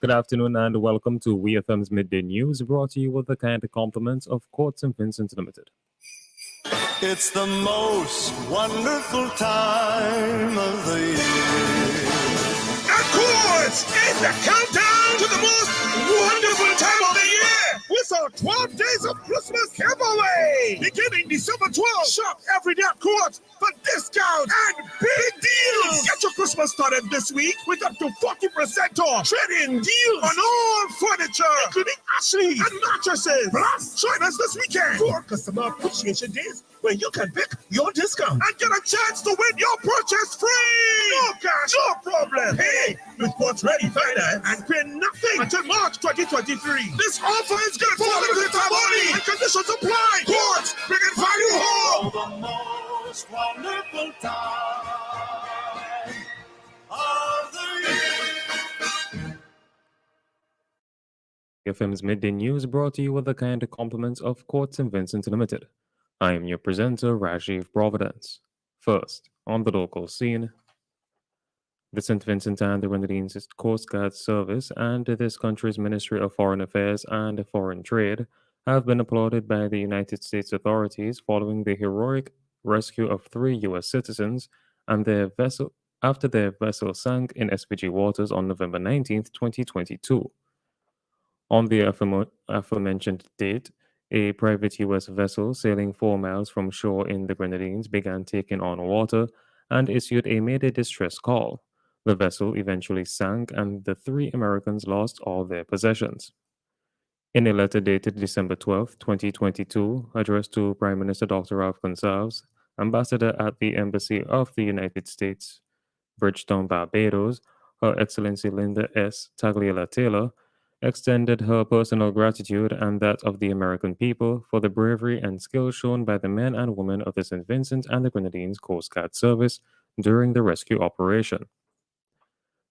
Good afternoon and welcome to WEFM's Midday News, brought to you with the kind compliments of Court St. Vincent Limited. It's the most wonderful time of the year. Of course, it's the countdown to the most wonderful time of the year. With our 12 days of Christmas giveaway. Beginning December 12th, shop every day at Court for discounts and big deals. Get your Christmas started this week with up to 40% off. Trade-in deals on all furniture, including Ashley and mattresses. Plus, join us this weekend for Customer Appreciation Days, where you can pick your discount and get a chance to win your purchase free. No cash, no problem. Hey, with what's ready finance and pay nothing until March 2023. This offer is good for limited time only and conditions apply. Courts, bringing value home. The most wonderful time of the year. WEFM's Midday News, brought to you with the kind compliments of Court St. Vincent Limited. I am your presenter, Rajiv Providence. First, on the local scene, the St. Vincent and the Grenadines Coast Guard Service and this country's Ministry of Foreign Affairs and Foreign Trade have been applauded by the United States authorities following the heroic rescue of 3 U.S. citizens and their vessel after their vessel sank in SPG waters on November 19, 2022. On the aforementioned date, a private U.S. vessel sailing 4 miles from shore in the Grenadines began taking on water and issued a Mayday distress call. The vessel eventually sank, and the 3 Americans lost all their possessions. In a letter dated December 12, 2022, addressed to Prime Minister Dr. Ralph Gonsalves, ambassador at the Embassy of the United States, Bridgetown, Barbados, Her Excellency Linda S. Tagliela Taylor, extended her personal gratitude and that of the American people for the bravery and skill shown by the men and women of the St. Vincent and the Grenadines Coast Guard Service during the rescue operation.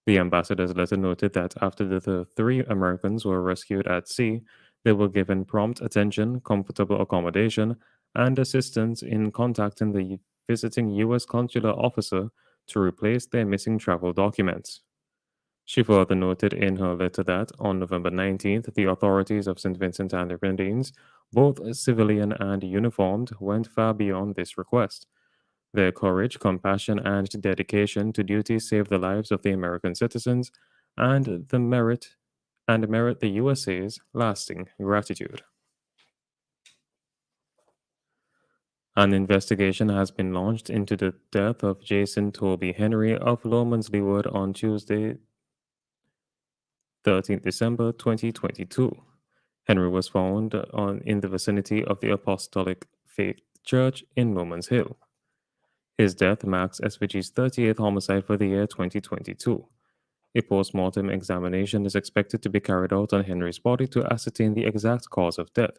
The ambassador's letter noted that after the 3 Americans were rescued at sea, they were given prompt attention, comfortable accommodation, and assistance in contacting the visiting U.S. consular officer to replace their missing travel documents. She further noted in her letter that on November 19th, the authorities of St. Vincent and the Grenadines, both civilian and uniformed, went far beyond this request. Their courage, compassion, and dedication to duty saved the lives of the American citizens and merit the USA's lasting gratitude. An investigation has been launched into the death of Jason Toby Henry of Lomans Leeward on Tuesday, 13th December 2022. Henry was found in the vicinity of the Apostolic Faith Church in Lomans Hill. His death marks SVG's 38th homicide for the year 2022. A post-mortem examination is expected to be carried out on Henry's body to ascertain the exact cause of death.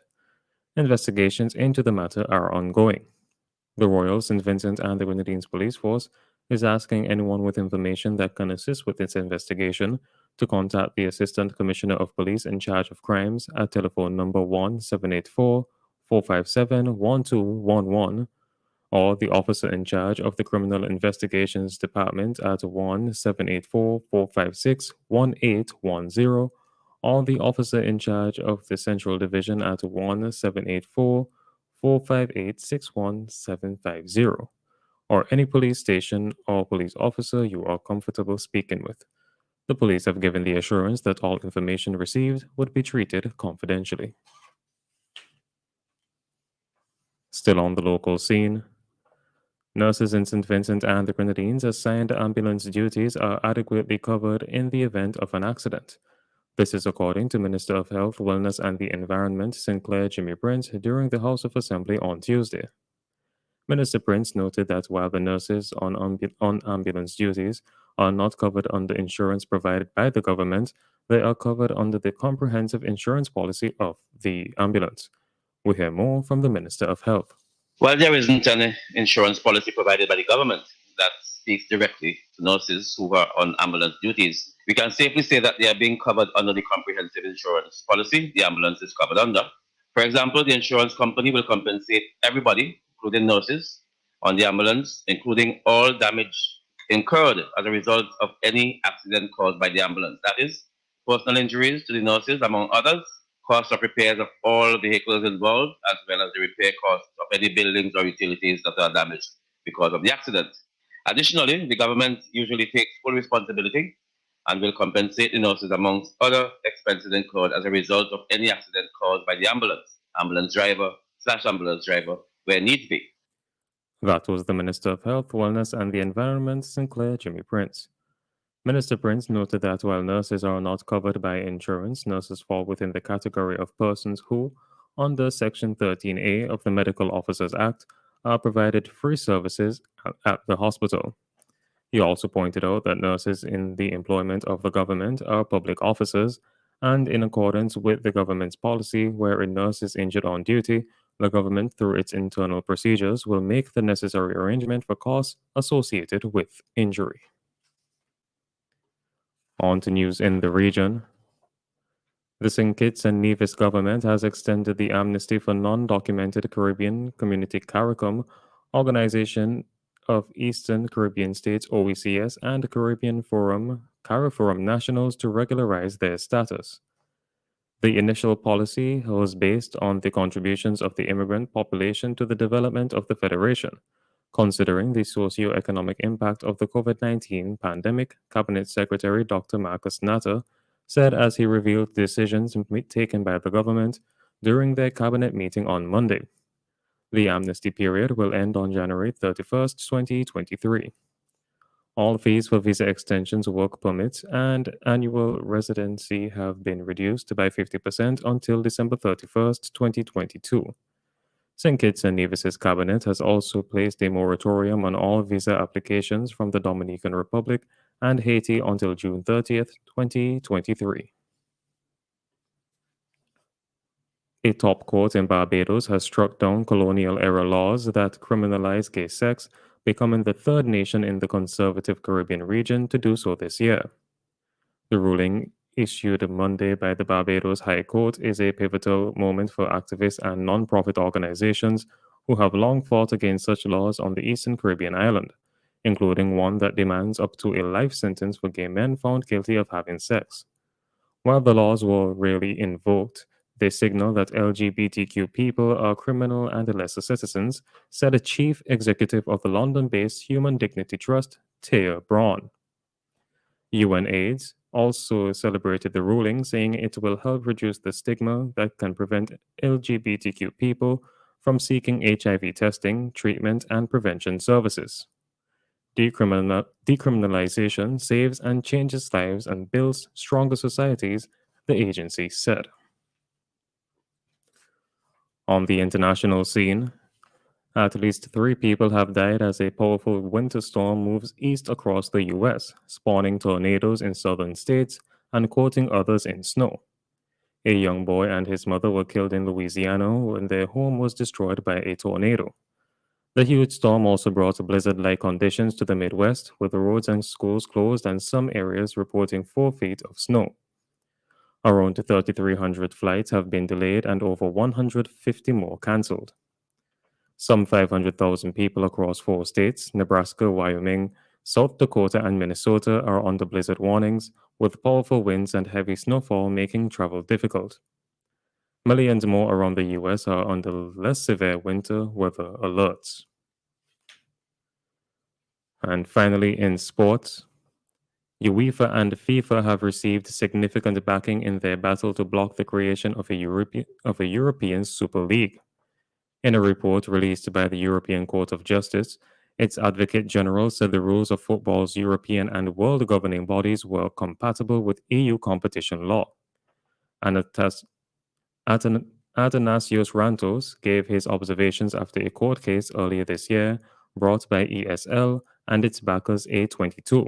Investigations into the matter are ongoing. The Royal St. Vincent and the Grenadines Police Force is asking anyone with information that can assist with its investigation to contact the Assistant Commissioner of Police in charge of crimes at telephone number 1-784-457-1211 or the officer in charge of the Criminal Investigations Department at 1-784-456-1810 or the officer in charge of the Central Division at 1-784-458-61750 or any police station or police officer you are comfortable speaking with. The police have given the assurance that all information received would be treated confidentially. Still on the local scene, nurses in St. Vincent and the Grenadines assigned ambulance duties are adequately covered in the event of an accident. This is according to Minister of Health, Wellness and the Environment, Sinclair Jimmy Prince, during the House of Assembly on Tuesday. Minister Prince noted that while the nurses on ambulance duties are not covered under insurance provided by the government, they are covered under the comprehensive insurance policy of the ambulance. We hear more from the Minister of Health. Well, there isn't any insurance policy provided by the government that speaks directly to nurses who are on ambulance duties. We can safely say that they are being covered under the comprehensive insurance policy the ambulance is covered under. For example, the insurance company will compensate everybody, including nurses, on the ambulance, including all damage incurred as a result of any accident caused by the ambulance. That is, personal injuries to the nurses, among others, cost of repairs of all vehicles involved, as well as the repair costs of any buildings or utilities that are damaged because of the accident. Additionally, the government usually takes full responsibility and will compensate the nurses amongst other expenses incurred as a result of any accident caused by the ambulance driver slash ambulance driver where need be. That was the Minister of Health, Wellness and the Environment, Sinclair Jimmy Prince. Minister Prince noted that while nurses are not covered by insurance, nurses fall within the category of persons who, under Section 13A of the Medical Officers Act, are provided free services at the hospital. He also pointed out that nurses in the employment of the government are public officers, and in accordance with the government's policy, where a nurse is injured on duty, the government, through its internal procedures, will make the necessary arrangement for costs associated with injury. On to news in the region. The St. Kitts and Nevis government has extended the amnesty for non-documented Caribbean Community CARICOM, Organization of Eastern Caribbean States OECS, and Caribbean Forum CARIFORUM nationals to regularize their status. The initial policy was based on the contributions of the immigrant population to the development of the Federation. Considering the socio-economic impact of the COVID-19 pandemic, Cabinet Secretary Dr. Marcus Natter said as he revealed decisions taken by the government during their cabinet meeting on Monday. The amnesty period will end on January 31st, 2023. All fees for visa extensions, work permits, and annual residency have been reduced by 50% until December 31st, 2022. St. Kitts and Nevis's cabinet has also placed a moratorium on all visa applications from the Dominican Republic and Haiti until June 30th, 2023. A top court in Barbados has struck down colonial-era laws that criminalize gay sex, becoming the third nation in the conservative Caribbean region to do so this year. The ruling, issued Monday by the Barbados High Court, is a pivotal moment for activists and non-profit organizations who have long fought against such laws on the Eastern Caribbean island, including one that demands up to a life sentence for gay men found guilty of having sex. While the laws were rarely invoked, they signal that LGBTQ people are criminal and lesser citizens, said a chief executive of the London-based Human Dignity Trust, Taya Braun. UNAIDS also celebrated the ruling, saying it will help reduce the stigma that can prevent LGBTQ people from seeking HIV testing, treatment, and prevention services. Decriminalization saves and changes lives and builds stronger societies, the agency said. On the international scene, at least 3 people have died as a powerful winter storm moves east across the U.S., spawning tornadoes in southern states and coating others in snow. A young boy and his mother were killed in Louisiana when their home was destroyed by a tornado. The huge storm also brought blizzard-like conditions to the Midwest, with roads and schools closed and some areas reporting 4 feet of snow. Around 3,300 flights have been delayed and over 150 more canceled. Some 500,000 people across 4 states, Nebraska, Wyoming, South Dakota, and Minnesota, are under blizzard warnings, with powerful winds and heavy snowfall making travel difficult. Millions more around the U.S. are under less severe winter weather alerts. And finally, in sports, UEFA and FIFA have received significant backing in their battle to block the creation of a European Super League. In a report released by the European Court of Justice, its Advocate General said the rules of football's European and world governing bodies were compatible with EU competition law. Athanasios Rantos gave his observations after a court case earlier this year brought by ESL and its backers A22.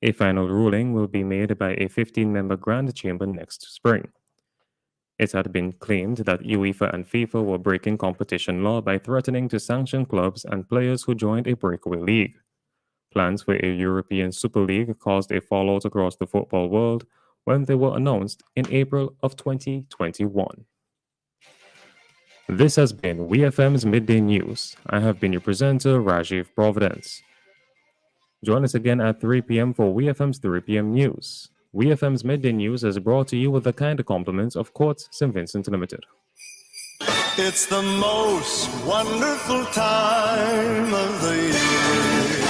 A final ruling will be made by a 15-member Grand Chamber next spring. It had been claimed that UEFA and FIFA were breaking competition law by threatening to sanction clubs and players who joined a breakaway league. Plans for a European Super League caused a fallout across the football world when they were announced in April of 2021. This has been WEFM's Midday News. I have been your presenter, Rajiv Providence. Join us again at 3 p.m. for WEFM's 3 p.m. news. WEFM's Midday News is brought to you with the kind compliments of Courts St. Vincent Limited. It's the most wonderful time of the year.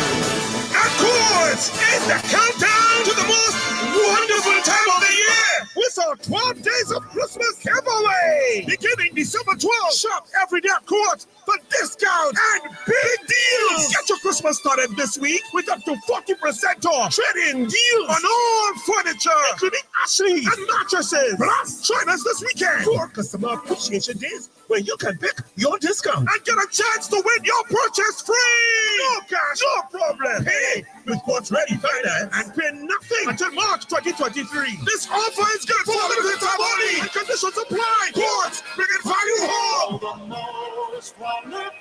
Of course, it's the countdown to the most wonderful time of the year. With our 12 days of Christmas giveaway. Beginning December 12th, shop every day at Court for discounts and big deals. Get your Christmas started this week with up to 40% off. Trade-in deals on all furniture, including Ashley and mattresses. Plus, join us this weekend for Customer Appreciation Days, where you can pick your discount and get a chance to win your purchase free. No cash, no problem. Pay with what's ready finance and pay nothing until March 2023. This offer is good for limited time only and conditions apply. Courts, bring it value home. The most wonderful